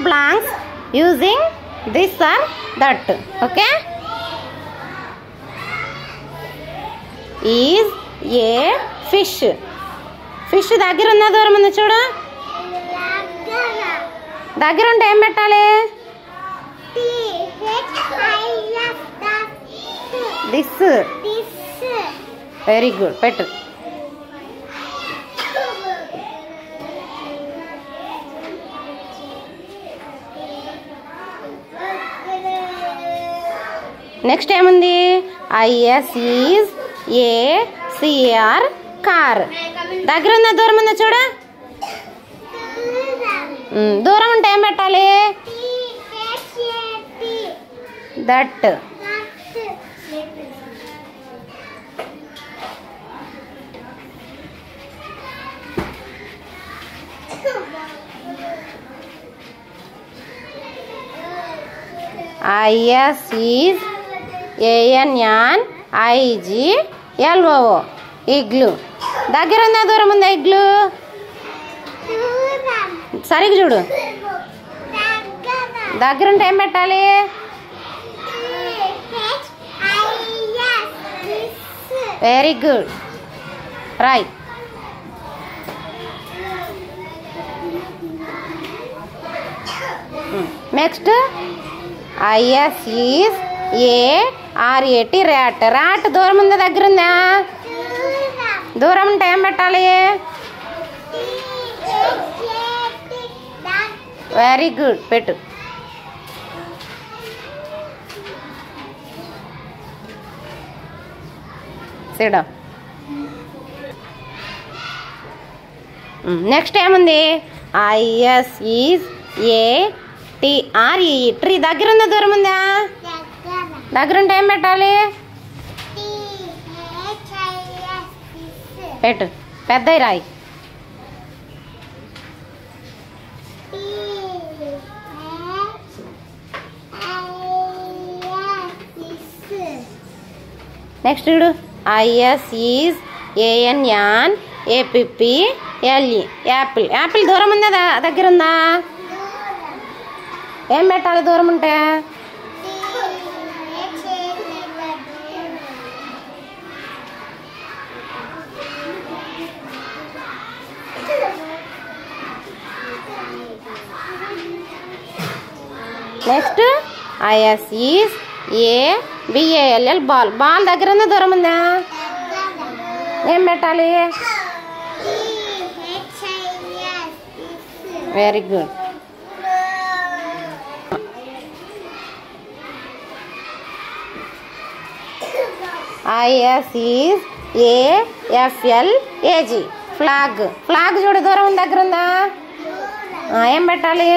the blanks using this or that. Okay. Is a fish. Fish దగ్గర ఉన్న దూరం ఉంది చూడు. దగ్గర ఉంటే ఏం పెట్టాలి? దిస్. వెరీ గుడ్, పెట్టు. నెక్స్ట్ ఏముంది? Is is a CR car. దగ్గర ఉందా దూరం ఉందా చూడు. దూరం ఉంటే ఏం పెట్టాలి? దట్. Is is ANNIGLO ఇగ్లు. దగ్గర ఉందా దూరం ఉందా ఇగ్లు? సరిగ్గా చూడు. దగ్గర ఉంటే ఏం పెట్టాలి? Very good, right. Next is is ARAT rat. Rat దూరం ఉందా దగ్గర ఉందా? దూరం ఉంటే ఏం పెట్టాలి? వెరీ గుడ్, పెట్టు. సిడా. నెక్స్ట్ ఏముంది? Is is ATRE tree. దగ్గర ఉందా దూరం ఉందా? దగ్గర ఉంటే ఏం పెట్టాలి? పెట్టు, పెద్ద రాయి. నెక్స్ట్ చూడు. Is is ANNAPPLE Apple. Apple దూరం ఉందా దగ్గర ఉందా? ఏం పెట్టాలి దూరం ఉంటే? Next is is ABALL ball. Ball దగ్గర ఉందా దూరం ఉందా? ఏం పెట్టాలి? Very good. Is is AFLAG flag. Flag చూడు దూరం దగ్గర ఉందా? ఏం పెట్టాలి?